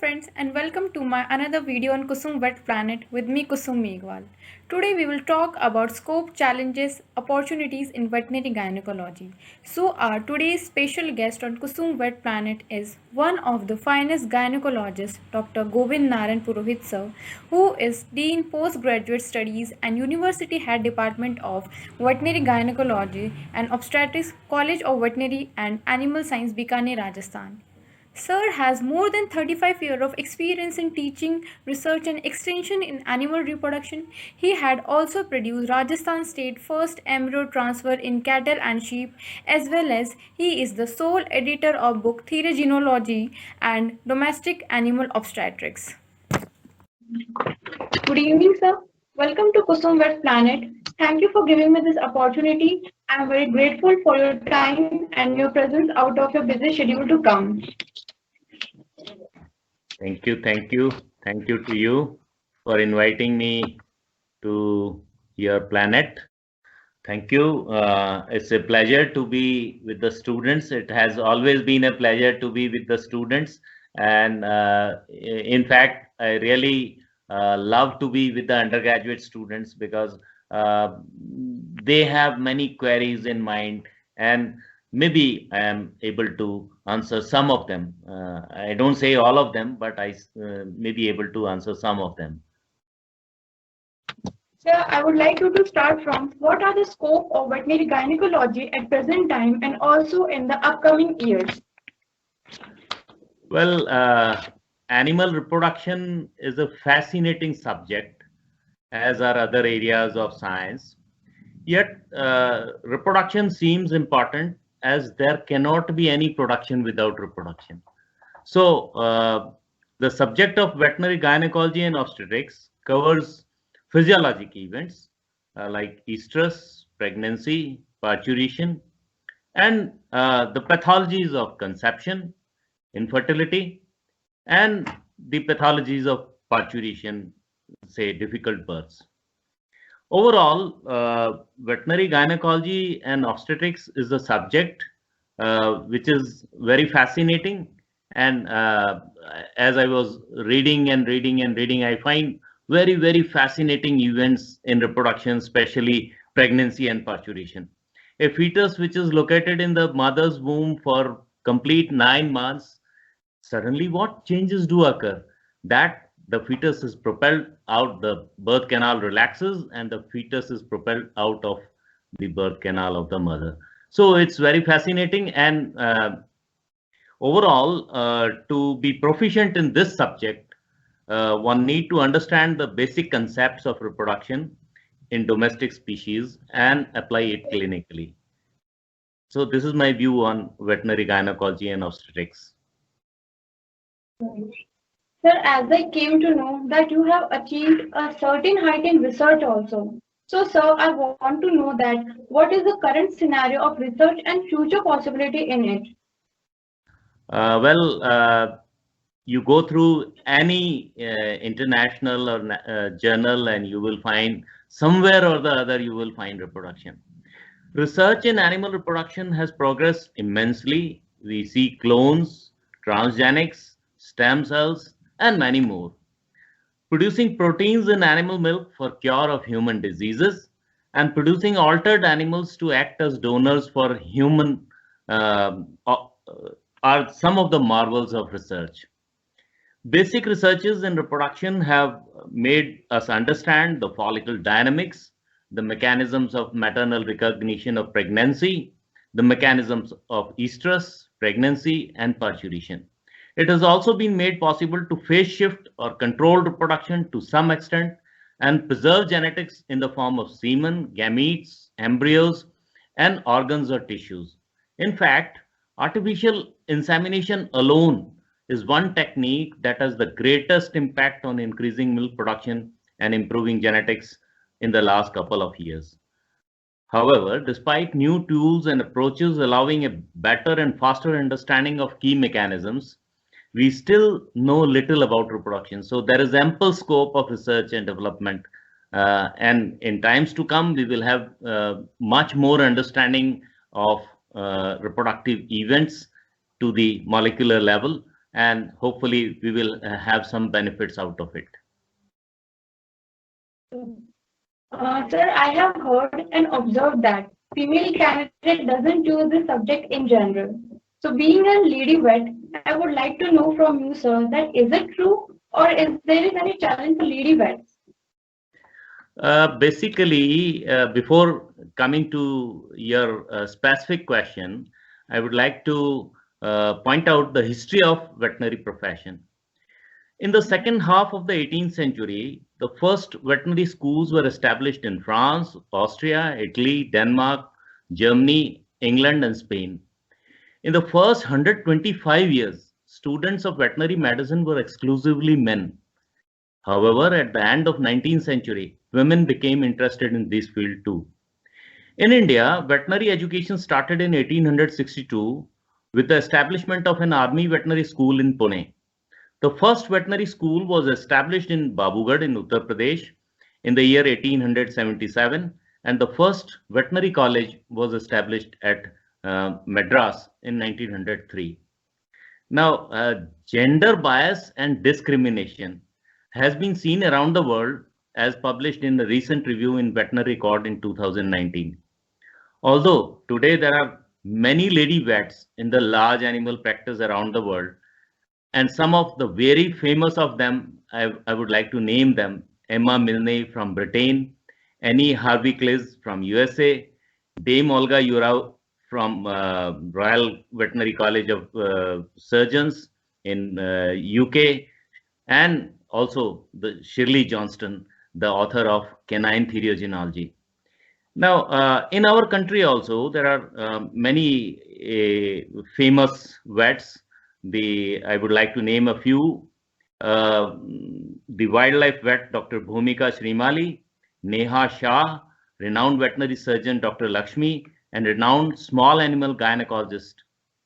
friends, and welcome to my another video on Kusum Wet Planet with me Kusum Megwal. Today we will talk about scope, challenges, opportunities in veterinary gynecology. So our today's special guest on Kusum Wet Planet is one of the finest gynecologists, Dr. Govind Naran Purohit sir, who is Dean Postgraduate Studies and University Head Department of Veterinary Gynecology and Obstetrics, College of Veterinary and Animal Science, Bikaner, Rajasthan. Sir has more than 35 years of experience in teaching, research and extension in animal reproduction. He had also produced Rajasthan State first embryo transfer in cattle and sheep, as well as he is the sole editor of book Therogenology and Domestic Animal Obstetrics. Good evening, sir. Welcome to Kusum Wet Planet. Thank you for giving me this opportunity. I am very grateful for your time and your presence out of your busy schedule to come. Thank you to you for inviting me to your planet. Thank you. It's a pleasure to be with the students. It has always been a pleasure to be with the students. And in fact, I really love to be with the undergraduate students because they have many queries in mind, and maybe I am able to answer some of them. I don't say all of them, but I may be able to answer some of them. Sir, I would like you to start from what are the scope of veterinary gynecology at present time and also in the upcoming years? Well, animal reproduction is a fascinating subject, as are other areas of science. Yet, reproduction seems important as there cannot be any production without reproduction. So, the subject of veterinary gynecology and obstetrics covers physiologic events like estrus, pregnancy, parturition, and the pathologies of conception, infertility, and the pathologies of parturition, say difficult births. Overall, veterinary gynecology and obstetrics is a subject which is very fascinating. And as I was reading, I find very fascinating events in reproduction, especially pregnancy and parturition. A fetus which is located in the mother's womb for complete 9 months, suddenly what changes do occur? That the fetus is propelled out, the birth canal relaxes, and the fetus is propelled out of the birth canal of the mother. So it's very fascinating. And overall, to be proficient in this subject, one need to understand the basic concepts of reproduction in domestic species and apply it clinically. So this is my view on veterinary gynecology and obstetrics. Sir, as I came to know that you have achieved a certain height in research also. So, sir, I want to know that what is the current scenario of research and future possibility in it? You go through any international or journal and you will find somewhere or the other you will find reproduction. Research in animal reproduction has progressed immensely. We see clones, transgenics, stem cells, and many more. Producing proteins in animal milk for cure of human diseases and producing altered animals to act as donors for human are some of the marvels of research. Basic researches in reproduction have made us understand the follicle dynamics, the mechanisms of maternal recognition of pregnancy, the mechanisms of estrus, pregnancy, and parturition. It has also been made possible to phase shift or control reproduction to some extent and preserve genetics in the form of semen, gametes, embryos, and organs or tissues. In fact, artificial insemination alone is one technique that has the greatest impact on increasing milk production and improving genetics in the last couple of years. However, despite new tools and approaches allowing a better and faster understanding of key mechanisms, we still know little about reproduction. So there is ample scope of research and development. And in times to come, we will have much more understanding of reproductive events to the molecular level. and hopefully we will have some benefits out of it. Sir, I have heard and observed that female candidate doesn't choose the subject in general. So, being a lady vet, I would like to know from you, sir, that is it true, or is there is any challenge for lady vets? Basically, before coming to your specific question, I would like to point out the history of veterinary profession. In the second half of the 18th century, the first veterinary schools were established in France, Austria, Italy, Denmark, Germany, England, and Spain. In the first 125 years, students of veterinary medicine were exclusively men. However, at the end of 19th century, women became interested in this field too. In India, veterinary education started in 1862 with the establishment of an army veterinary school in Pune. The first veterinary school was established in Babugarh in Uttar Pradesh in the year 1877, and the first veterinary college was established at Madras in 1903. Now, gender bias and discrimination has been seen around the world as published in the recent review in Veterinary Record in 2019. Although today there are many lady vets in the large animal practice around the world, and some of the very famous of them, I would like to name them: Emma Milne from Britain, Annie Harvey-Kliss from USA, Dame Olga Urau from Royal Veterinary College of Surgeons in UK, and also the Shirley Johnston, the author of Canine Theriogenology. Now, in our country also, there are many famous vets. I would like to name a few. The wildlife vet, Dr. Bhumika Shrimali, Neha Shah, renowned veterinary surgeon, Dr. Lakshmi, and renowned small animal gynecologist,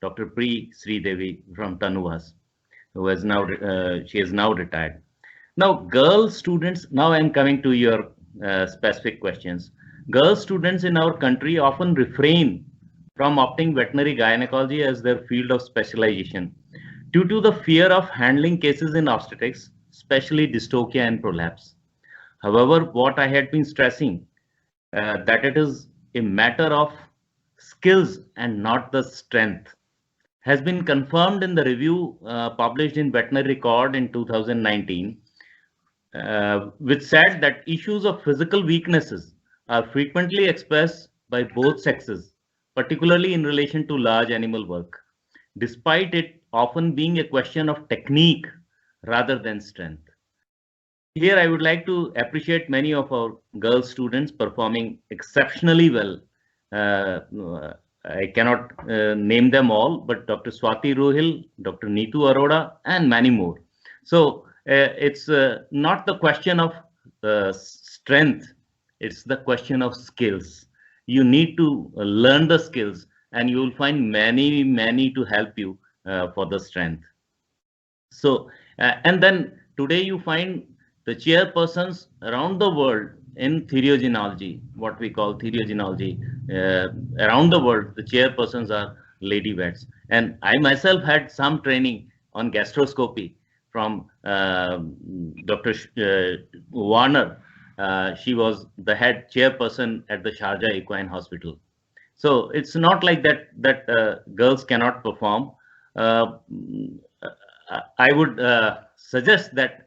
Dr. Pri Sridevi from Tanuvas, who has now, she is now retired. Now, girl students, now I'm coming to your specific questions. Girl students in our country often refrain from opting veterinary gynecology as their field of specialization due to the fear of handling cases in obstetrics, especially dystocia and prolapse. However, what I had been stressing, that it is a matter of skills and not the strength, has been confirmed in the review published in Veterinary Record in 2019, which said that issues of physical weaknesses are frequently expressed by both sexes, particularly in relation to large animal work, despite it often being a question of technique rather than strength. Here, I would like to appreciate many of our girl students performing exceptionally well. I cannot name them all, but Dr. Swati Rohil, Dr. Neetu Arora, and many more. So it's not the question of strength, it's the question of skills. You need to learn the skills, and you will find many to help you for the strength. So, and then today you find the chairpersons around the world in theriogenology, what we call theriogenology, around the world, the chairpersons are lady vets. And I myself had some training on gastroscopy from Dr. Warner. She was the head chairperson at the Sharjah Equine Hospital. So it's not like that girls cannot perform. I would suggest that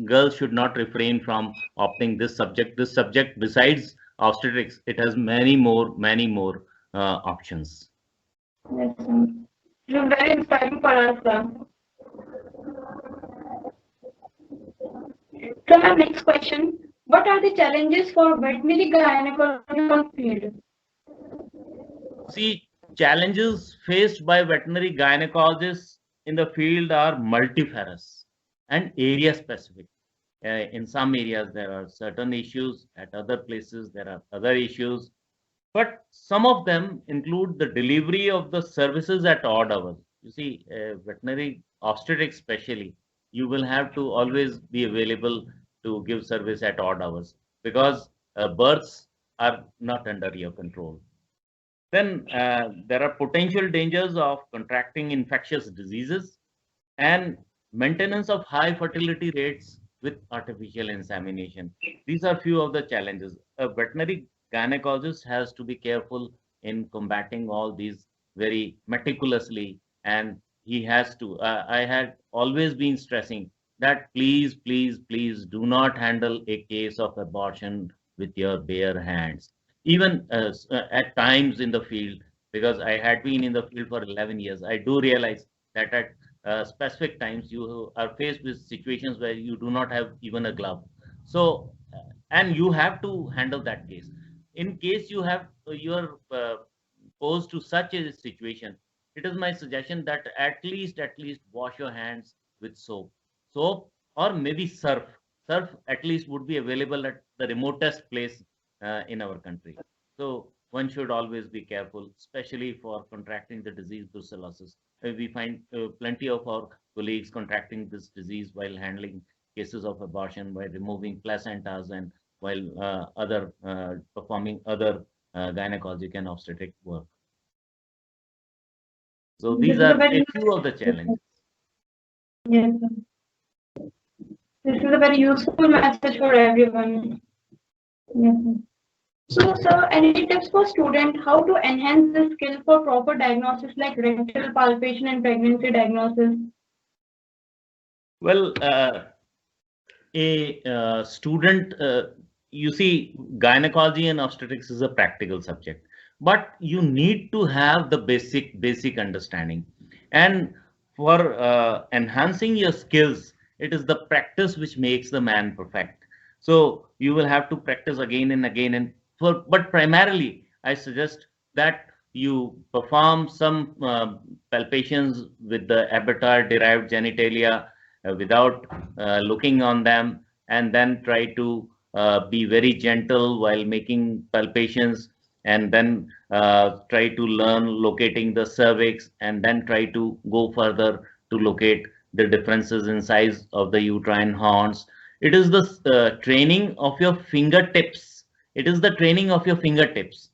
girls should not refrain from opting this subject. This subject, besides obstetrics, it has many more options. Yes, sir. It was very inspiring for us, sir. So my next question, what are the challenges for veterinary gynecology field? See, challenges faced by veterinary gynecologists in the field are multifarious and area specific. In some areas, there are certain issues. At other places, there are other issues. But some of them include the delivery of the services at odd hours. You see, veterinary obstetrics especially, you will have to always be available to give service at odd hours because births are not under your control. Then there are potential dangers of contracting infectious diseases and maintenance of high fertility rates with artificial insemination. These are few of the challenges. A veterinary gynecologist has to be careful in combating all these very meticulously, and he has to. I had always been stressing that please, please, please do not handle a case of abortion with your bare hands. Even at times in the field, because I had been in the field for 11 years, I do realize that at specific times you are faced with situations where you do not have even a glove. So and you have to handle that case. In case you are posed to such a situation, it is my suggestion that at least wash your hands with soap or maybe surf at least would be available at the remotest place in our country. So one should always be careful, especially for contracting the disease brucellosis. We find plenty of our colleagues contracting this disease while handling cases of abortion, by removing placentas, and while other performing other gynecologic and obstetric work. So This these is a are very a few of the challenges. yes, this is a very useful message for everyone. Yes. So, sir, any tips for student how to enhance the skill for proper diagnosis like rectal palpation and pregnancy diagnosis? Well, a student, you see, gynecology and obstetrics is a practical subject, but you need to have the basic understanding. And for enhancing your skills, it is the practice which makes the man perfect. So you will have to practice again and again. And but primarily, I suggest that you perform some palpations with the abator derived genitalia without looking on them, and then try to be very gentle while making palpations, and then try to learn locating the cervix, and then try to go further to locate the differences in size of the uterine horns. It is the training of your fingertips. It is the training of your fingertips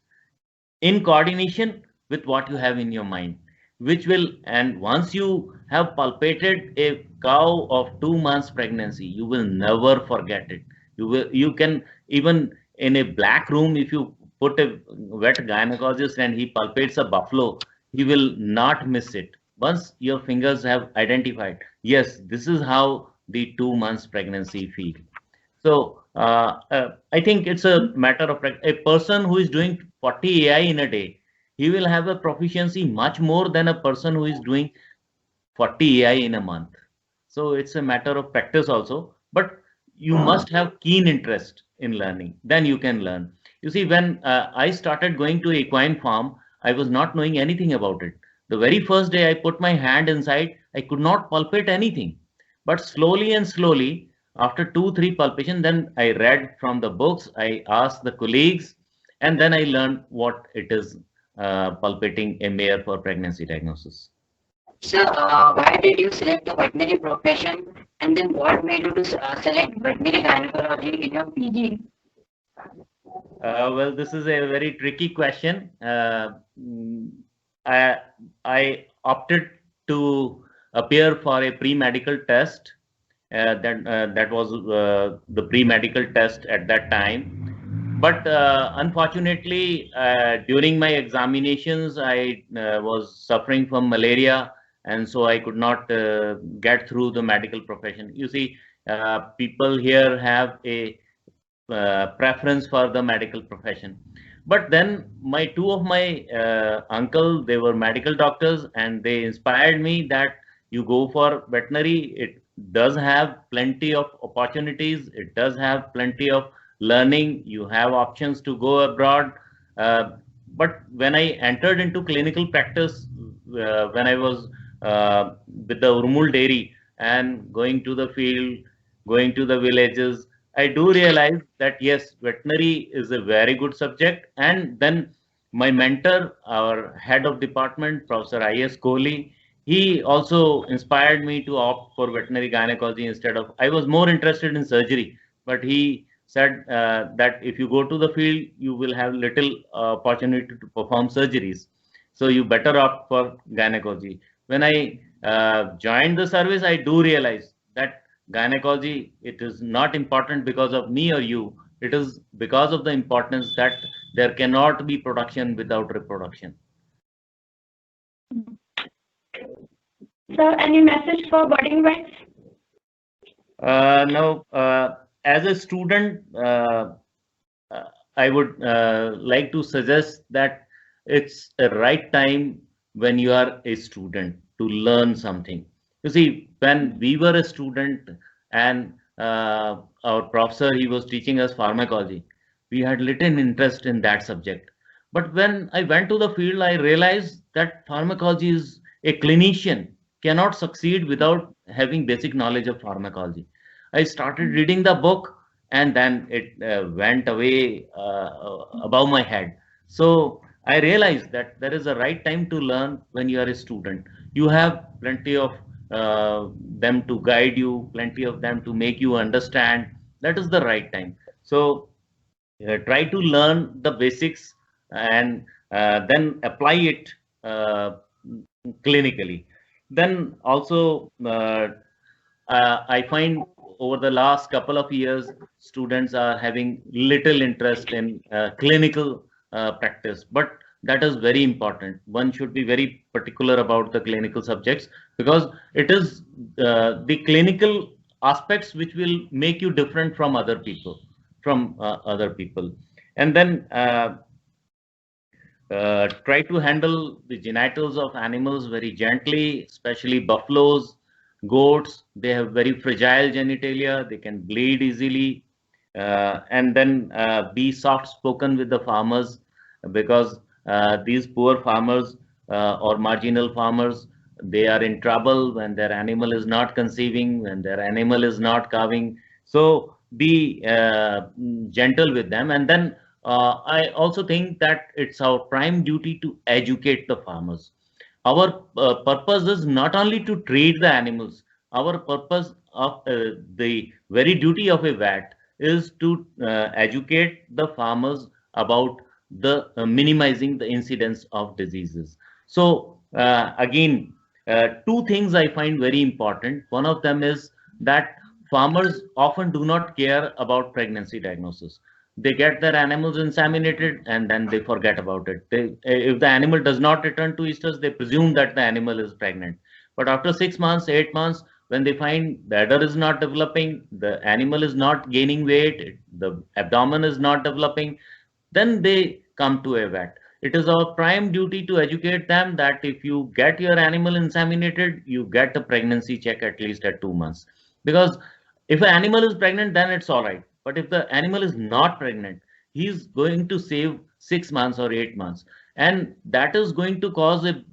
in coordination with what you have in your mind, which will, and once you have palpated a cow of 2 months pregnancy, you will never forget it. You can, even in a black room, if you put a vet gynecologist and he palpates a buffalo, he will not miss it. Once your fingers have identified, yes, this is how the 2 months pregnancy feel. So I think it's a matter of a person who is doing 40 AI in a day, he will have a proficiency much more than a person who is doing 40 AI in a month. So it's a matter of practice also, but you must have keen interest in learning. Then you can learn. You see, when I started going to equine farm, I was not knowing anything about it. The very first day I put my hand inside, I could not palpate anything. But slowly and slowly, after 2, 3 palpation, then I read from the books, I asked the colleagues, and then I learned what it is palpating a mare for pregnancy diagnosis. So, why did you select the veterinary profession, and then what made you to select veterinary gynecology in your PG? Well, this is a very tricky question. I, I opted to appear for a pre-medical test. That was the pre-medical test at that time. But unfortunately, during my examinations, I was suffering from malaria, and so I could not get through the medical profession. You see, people here have a preference for the medical profession. But then my two of my uncle, they were medical doctors, and they inspired me that you go for veterinary. It does have plenty of opportunities. It does have plenty of learning. You have options to go abroad. Uh, but when I entered into clinical practice, when I was with the Urmul Dairy and going to the field, going to the villages, I do realize that yes, veterinary is a very good subject. And then my mentor, our head of department, Professor I.S. Kohli, he also inspired me to opt for veterinary gynecology instead of, I was more interested in surgery, but he said that if you go to the field, you will have little opportunity to perform surgeries. So you better opt for gynecology. When I joined the service, I do realize that gynecology, it is not important because of me or you. It is because of the importance that there cannot be production without reproduction. Sir, any message for budding vets? Now, as a student, I would like to suggest that it's a right time when you are a student to learn something. You see, when we were a student and our professor, he was teaching us pharmacology, we had little interest in that subject. But when I went to the field, I realized that pharmacology is a clinician cannot succeed without having basic knowledge of pharmacology. I started reading the book and then it went away above my head. So I realized that there is a right time to learn when you are a student. You have plenty of them to guide you, plenty of them to make you understand. That is the right time. So try to learn the basics and then apply it clinically. Then also, I find over the last couple of years, students are having little interest in clinical practice, but that is very important. One should be very particular about the clinical subjects because it is the clinical aspects which will make you different from other people, and then try to handle the genitals of animals very gently, especially buffaloes, goats. They have very fragile genitalia. They can bleed easily. And then be soft spoken with the farmers because these poor farmers or marginal farmers, they are in trouble when their animal is not conceiving, when their animal is not calving. So be gentle with them. And then I also think that it's our prime duty to educate the farmers. Our purpose is not only to treat the animals. Our purpose of the very duty of a vet is to educate the farmers about the minimizing the incidence of diseases. So again, two things I find very important. One of them is that farmers often do not care about pregnancy diagnosis. They get their animals inseminated and then they forget about it. If the animal does not return to estrus, they presume that the animal is pregnant. But after 6 months, 8 months, when they find the udder is not developing, the animal is not gaining weight, the abdomen is not developing, then they come to a vet. It is our prime duty to educate them that if you get your animal inseminated, you get a pregnancy check at least at 2 months. Because if an animal is pregnant, then it's all right. But if the animal is not pregnant, he's going to save 6 months or 8 months. And that is going to cause a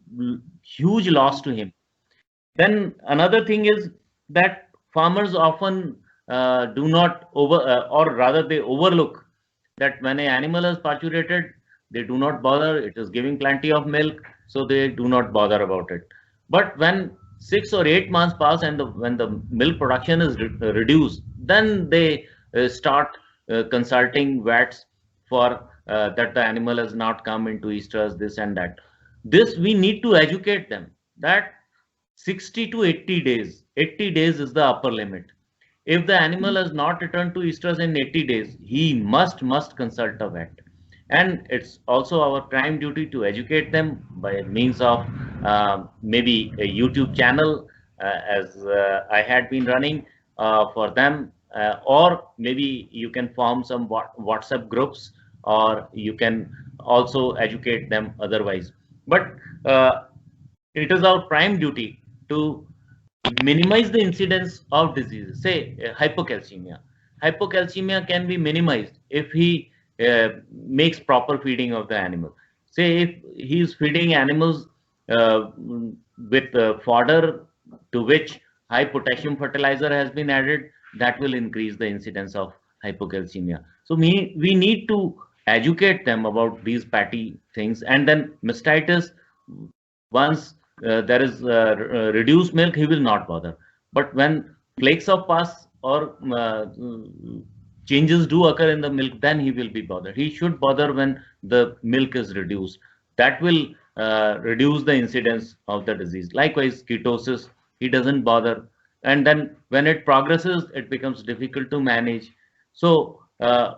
huge loss to him. Then another thing is that farmers often do not or rather they overlook that when an animal is parturiated, they do not bother. It is giving plenty of milk, so they do not bother about it. But when 6 or 8 months pass and when the milk production is reduced, then they start consulting vets for that the animal has not come into estrus, this and that. This we need to educate them that 60 to 80 days. 80 days is the upper limit. If the animal has not returned to estrus in 80 days, he must consult a vet. And it's also our prime duty to educate them by means of maybe a YouTube channel as I had been running for them, or maybe you can form some WhatsApp groups, or you can also educate them otherwise. But it is our prime duty to minimize the incidence of diseases. Say hypocalcemia. Hypocalcemia can be minimized if he makes proper feeding of the animal. Say if he is feeding animals with fodder to which high potassium fertilizer has been added, that will increase the incidence of hypocalcemia. So we need to educate them about these petty things. And then mastitis, once there is reduced milk, he will not bother. But when flakes of pus or changes do occur in the milk, then he will be bothered. He should bother when the milk is reduced. That will reduce the incidence of the disease. Likewise, ketosis, he doesn't bother. And then when it progresses, it becomes difficult to manage. So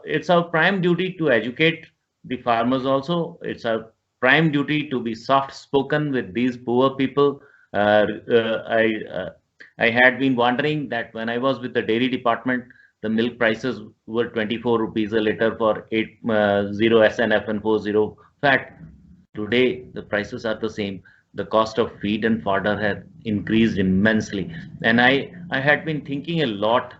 it's our prime duty to educate the farmers also. It's our prime duty to be soft spoken with these poor people. Uh, uh, I uh, I had been wondering that when I was with the dairy department, the milk prices were 24 rupees a liter for 0 SNF and 40 fat. Today, the prices are the same. The cost of feed and fodder has increased immensely. And I had been thinking a lot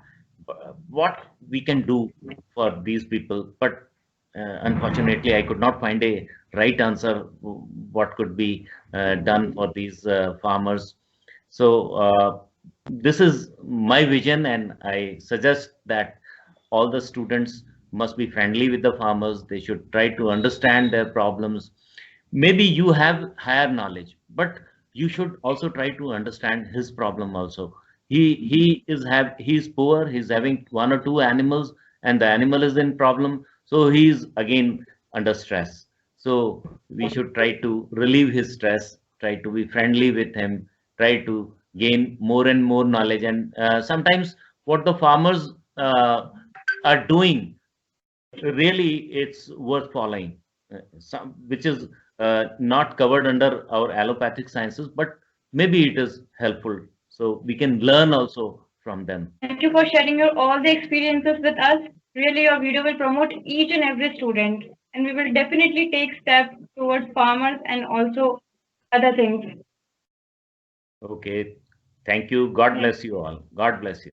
what we can do for these people. But unfortunately, I could not find a right answer what could be done for these farmers. So this is my vision, and I suggest that all the students must be friendly with the farmers. They should try to understand their problems. Maybe you have higher knowledge, but you should also try to understand his problem also. He's poor, he's having one or two animals, and the animal is in problem, so he's again under stress. So we should try to relieve his stress, try to be friendly with him, try to gain more and more knowledge. And sometimes what the farmers are doing, really it's worth following, which is not covered under our allopathic sciences, but maybe it is helpful. So we can learn also from them. Thank you for sharing your all the experiences with us. Really, your video will promote each and every student, and we will definitely take steps towards farmers and also other things. Okay. Thank you. God bless you all. God bless you.